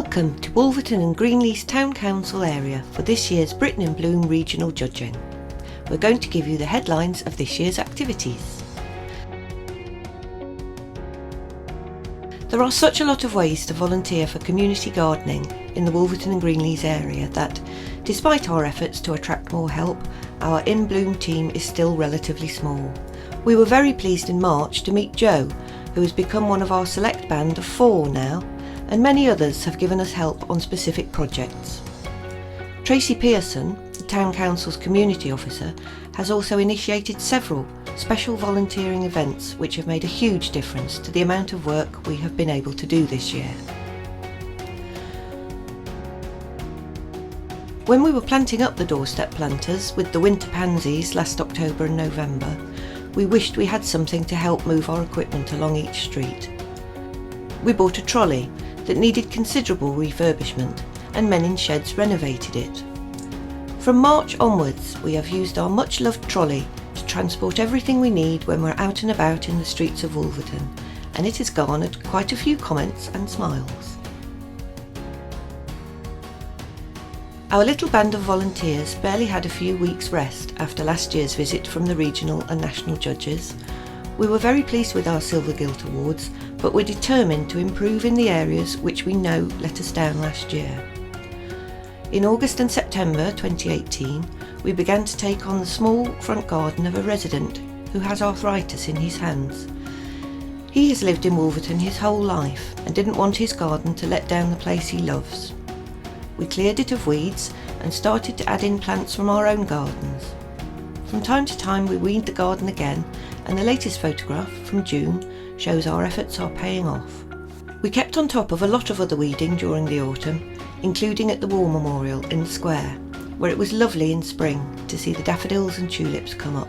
Welcome to Wolverton and Greenleys Town Council area for this year's Britain in Bloom regional judging. We're going to give you the headlines of this year's activities. There are such a lot of ways to volunteer for community gardening in the Wolverton and Greenleys area that, despite our efforts to attract more help, our In Bloom team is still relatively small. We were very pleased in March to meet Jo, who has become one of our select band of 4 now, and many others have given us help on specific projects. Tracy Pearson, the Town Council's Community Officer, has also initiated several special volunteering events which have made a huge difference to the amount of work we have been able to do this year. When we were planting up the doorstep planters with the winter pansies last October and November, we wished we had something to help move our equipment along each street. We bought a trolley that needed considerable refurbishment, and men in sheds renovated it. From March onwards, we have used our much loved trolley to transport everything we need when we're out and about in the streets of Wolverton, and it has garnered quite a few comments and smiles. Our little band of volunteers barely had a few weeks' rest after last year's visit from the regional and national judges. We were very pleased with our Silver Gilt Awards, but we're determined to improve in the areas which we know let us down last year. In August and September 2018, we began to take on the small front garden of a resident who has arthritis in his hands. He has lived in Wolverton his whole life and didn't want his garden to let down the place he loves. We cleared it of weeds and started to add in plants from our own gardens. From time to time we weed the garden again, and the latest photograph from June shows our efforts are paying off. We kept on top of a lot of other weeding during the autumn, including at the War Memorial in the square, where it was lovely in spring to see the daffodils and tulips come up.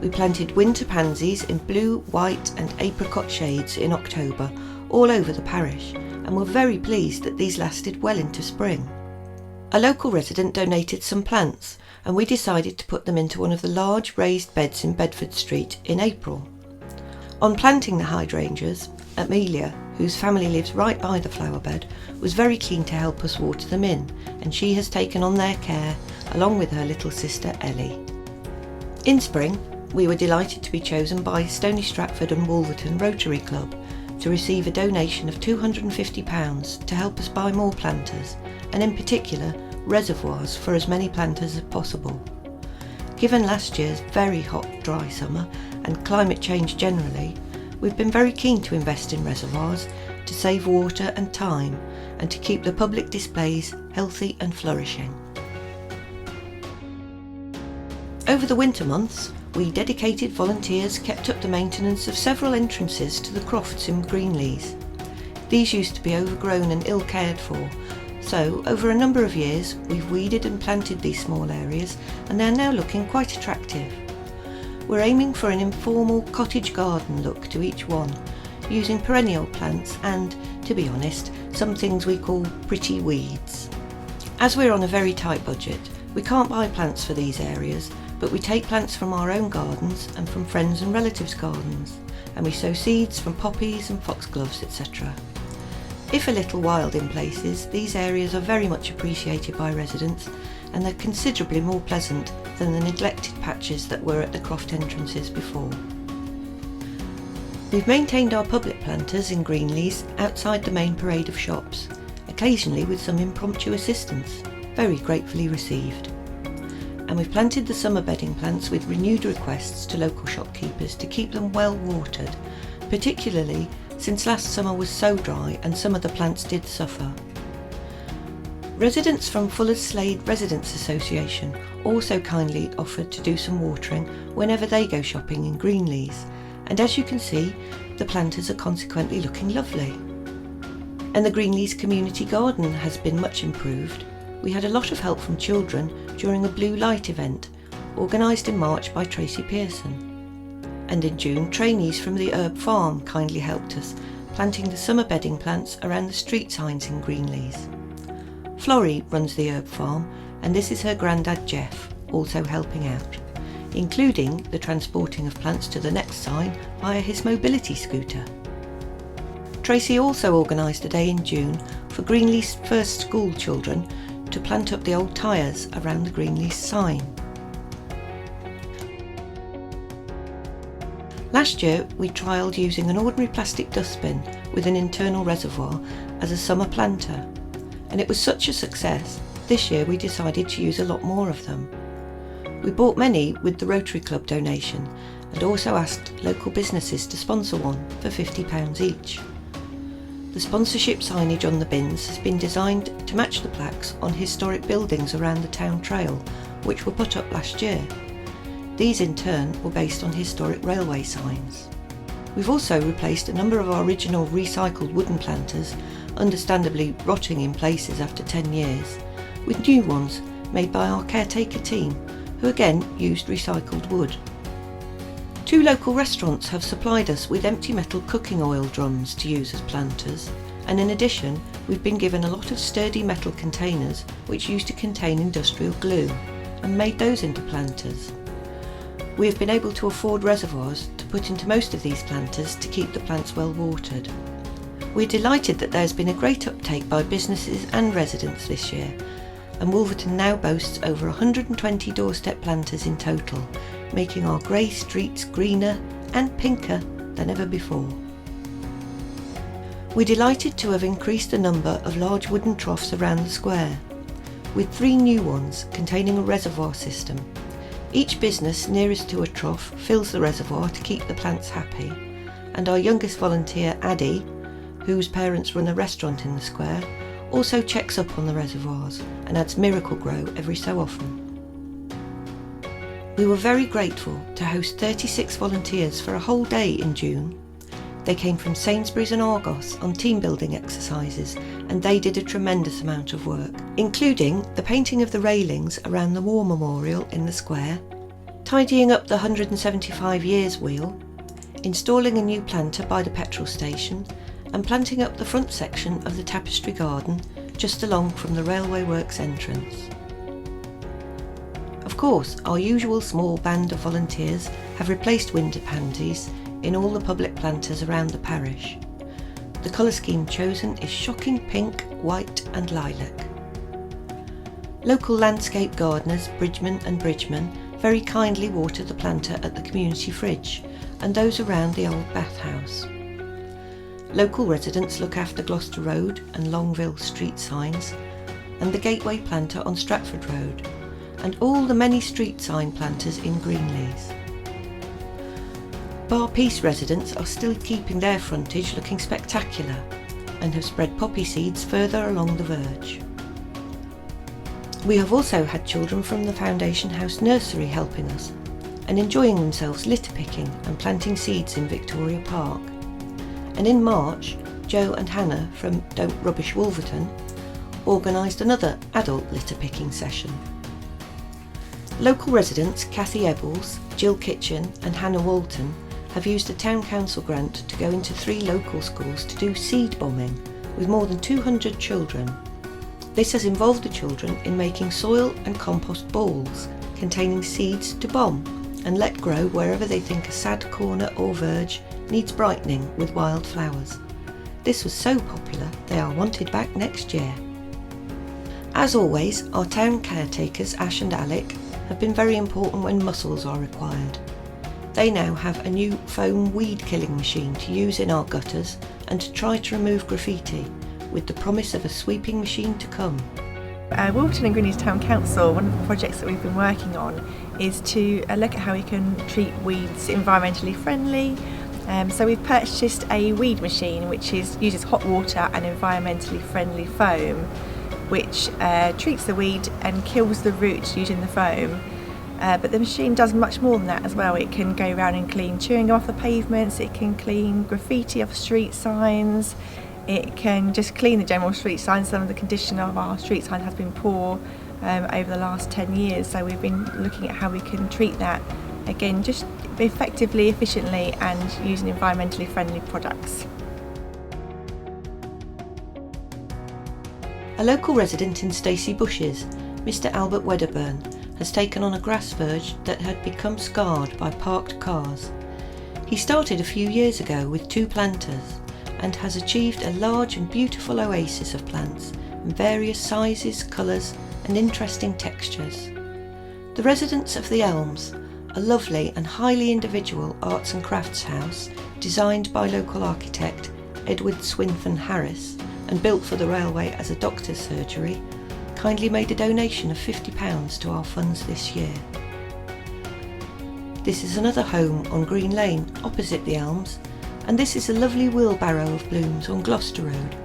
We planted winter pansies in blue, white and apricot shades in October all over the parish, and were very pleased that these lasted well into spring. A local resident donated some plants, and we decided to put them into one of the large raised beds in Bedford Street in April. On planting the hydrangeas, Amelia, whose family lives right by the flower bed, was very keen to help us water them in, and she has taken on their care along with her little sister Ellie. In spring, we were delighted to be chosen by Stony Stratford and Wolverton Rotary Club to receive a donation of £250 to help us buy more planters, and in particular reservoirs for as many planters as possible. Given last year's very hot, dry summer and climate change generally, we've been very keen to invest in reservoirs to save water and time and to keep the public displays healthy and flourishing. Over the winter months, we dedicated volunteers kept up the maintenance of several entrances to the crofts in Greenleys. These used to be overgrown and ill cared for, so over a number of years we've weeded and planted these small areas, and they're now looking quite attractive. We're aiming for an informal cottage garden look to each one, using perennial plants and, to be honest, some things we call pretty weeds. As we're on a very tight budget, we can't buy plants for these areas, but we take plants from our own gardens and from friends and relatives' gardens, and we sow seeds from poppies and foxgloves, etc. If a little wild in places, these areas are very much appreciated by residents, and they're considerably more pleasant than the neglected patches that were at the croft entrances before. We've maintained our public planters in Greenleys outside the main parade of shops, occasionally with some impromptu assistance, very gratefully received. And we've planted the summer bedding plants with renewed requests to local shopkeepers to keep them well watered, particularly since last summer was so dry and some of the plants did suffer. Residents from Fuller's Slade Residents Association also kindly offered to do some watering whenever they go shopping in Greenleys, and as you can see, the planters are consequently looking lovely. And the Greenleys community garden has been much improved. We had a lot of help from children during a blue light event organised in March by Tracy Pearson. And in June, trainees from the Herb Farm kindly helped us, planting the summer bedding plants around the street signs in Greenleys. Florrie runs the Herb Farm, and this is her granddad Jeff, also helping out, including the transporting of plants to the next sign via his mobility scooter. Tracy also organised a day in June for Greenleys' first school children to plant up the old tyres around the Greenleys sign. Last year we trialled using an ordinary plastic dustbin with an internal reservoir as a summer planter, and it was such a success. This year we decided to use a lot more of them. We bought many with the Rotary Club donation and also asked local businesses to sponsor one for £50 each. The sponsorship signage on the bins has been designed to match the plaques on historic buildings around the town trail, which were put up last year. These in turn were based on historic railway signs. We've also replaced a number of our original recycled wooden planters, understandably rotting in places after 10 years, with new ones made by our caretaker team, who again used recycled wood. 2 local restaurants have supplied us with empty metal cooking oil drums to use as planters, and in addition we've been given a lot of sturdy metal containers which used to contain industrial glue, and made those into planters. We have been able to afford reservoirs to put into most of these planters to keep the plants well watered. We're delighted that there's been a great uptake by businesses and residents this year, and Wolverton now boasts over 120 doorstep planters in total, making our grey streets greener and pinker than ever before. We're delighted to have increased the number of large wooden troughs around the square, with 3 new ones containing a reservoir system. Each business nearest to a trough fills the reservoir to keep the plants happy, and our youngest volunteer, Addie, whose parents run a restaurant in the square, also checks up on the reservoirs and adds Miracle-Gro every so often. We were very grateful to host 36 volunteers for a whole day in June. They came from Sainsbury's and Argos on team building exercises, and they did a tremendous amount of work, including the painting of the railings around the War Memorial in the square, tidying up the 175 years wheel, installing a new planter by the petrol station, and planting up the front section of the tapestry garden just along from the railway works entrance. Of course, our usual small band of volunteers have replaced winter pansies in all the public planters around the parish. The colour scheme chosen is shocking pink, white and lilac. Local landscape gardeners, Bridgman and Bridgman, very kindly water the planter at the community fridge and those around the old bathhouse. Local residents look after Gloucester Road and Longville street signs, and the gateway planter on Stratford Road, and all the many street sign planters in Greenleys. Bar Peace residents are still keeping their frontage looking spectacular and have spread poppy seeds further along the verge. We have also had children from the Foundation House nursery helping us and enjoying themselves litter picking and planting seeds in Victoria Park. And in March, Joe and Hannah from Don't Rubbish Wolverton organised another adult litter picking session. Local residents Cathy Ebbles, Jill Kitchen and Hannah Walton have used a town council grant to go into 3 local schools to do seed bombing with more than 200 children. This has involved the children in making soil and compost balls containing seeds to bomb and let grow wherever they think a sad corner or verge needs brightening with wild flowers. This was so popular they are wanted back next year. As always, our town caretakers Ash and Alec have been very important when mussels are required. They now have a new foam weed killing machine to use in our gutters and to try to remove graffiti, with the promise of a sweeping machine to come. Wolverton and Greenleys Town Council, one of the projects that we've been working on is to look at how we can treat weeds environmentally friendly. So we've purchased a weed machine which uses hot water and environmentally friendly foam, which treats the weed and kills the root using the foam. But the machine does much more than that as well. It can go around and clean chewing off the pavements, it can clean graffiti off street signs, it can just clean the general street signs. Some of the condition of our street signs has been poor over the last 10 years, so we've been looking at how we can treat that again, just effectively, efficiently and using environmentally friendly products. A local resident in Stacey Bushes, Mr Albert Wedderburn, has taken on a grass verge that had become scarred by parked cars. He started a few years ago with 2 planters and has achieved a large and beautiful oasis of plants in various sizes, colours and interesting textures. The residents of the Elms, a lovely and highly individual arts and crafts house designed by local architect Edward Swinfen Harris and built for the railway as a doctor's surgery, kindly made a donation of £50 to our funds this year. This is another home on Green Lane opposite the Elms, and this is a lovely wheelbarrow of blooms on Gloucester Road,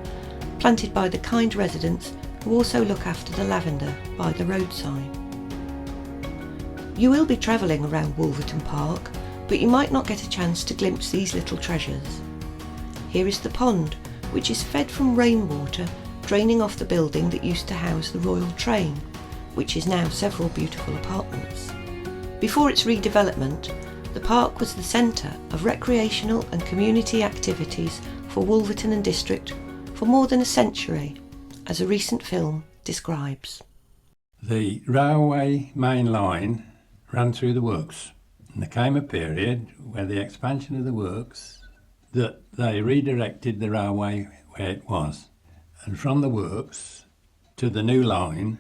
planted by the kind residents who also look after the lavender by the roadside. You will be travelling around Wolverton Park, but you might not get a chance to glimpse these little treasures. Here is the pond, which is fed from rainwater draining off the building that used to house the Royal Train, which is now several beautiful apartments. Before its redevelopment, the park was the centre of recreational and community activities for Wolverton and district for more than a century, as a recent film describes. The railway main line ran through the works, and there came a period where the expansion of the works that they redirected the railway where it was, and from the works to the new line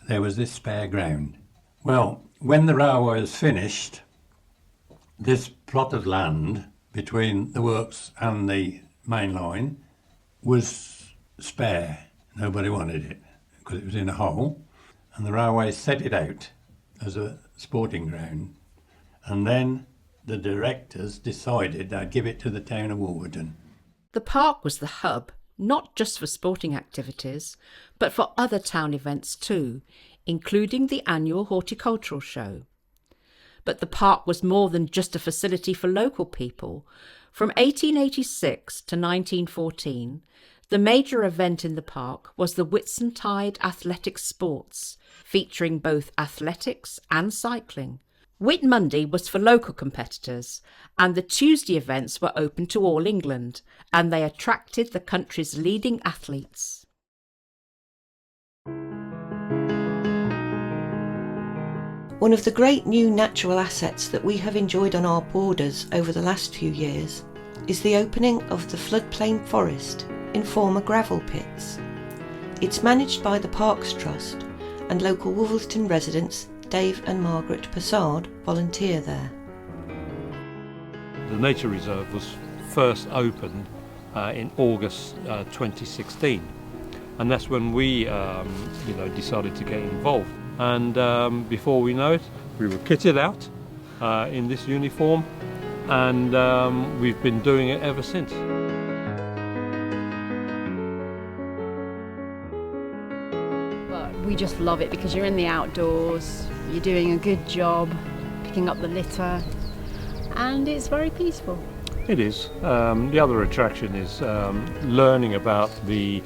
there was this spare ground. Well, when the railway was finished, this plot of land between the works and the main line was spare. Nobody wanted it because it was in a hole, and the railway set it out as a sporting ground, and then the directors decided they'd give it to the town of Wolverton. The park was the hub, not just for sporting activities, but for other town events too, including the annual horticultural show. But the park was more than just a facility for local people. From 1886 to 1914, the major event in the park was the Whitsuntide Athletic Sports, featuring both athletics and cycling. Whit Monday was for local competitors, and the Tuesday events were open to all England, and they attracted the country's leading athletes. One of the great new natural assets that we have enjoyed on our borders over the last few years is the opening of the floodplain forest in former gravel pits. It's managed by the Parks Trust, and local Wolverton residents Dave and Margaret Passard volunteer there. The nature reserve was first opened in August 2016, and that's when we decided to get involved. And before we know it, we were kitted out in this uniform, and we've been doing it ever since. We just love it because you're in the outdoors, you're doing a good job picking up the litter, and it's very peaceful. It is. The other attraction is learning about the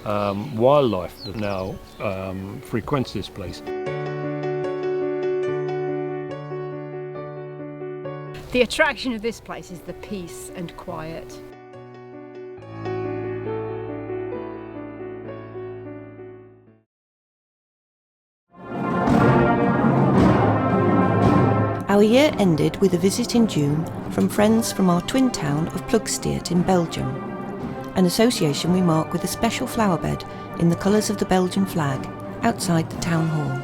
wildlife that now frequents this place. The attraction of this place is the peace and quiet. Our year ended with a visit in June from friends from our twin town of Plugsteert in Belgium, an association we mark with a special flower bed in the colours of the Belgian flag outside the town hall.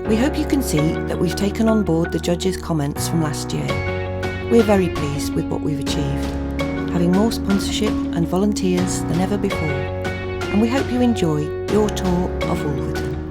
We hope you can see that we've taken on board the judges' comments from last year. We're very pleased with what we've achieved, having more sponsorship and volunteers than ever before, and we hope you enjoy your tour of Wolverton.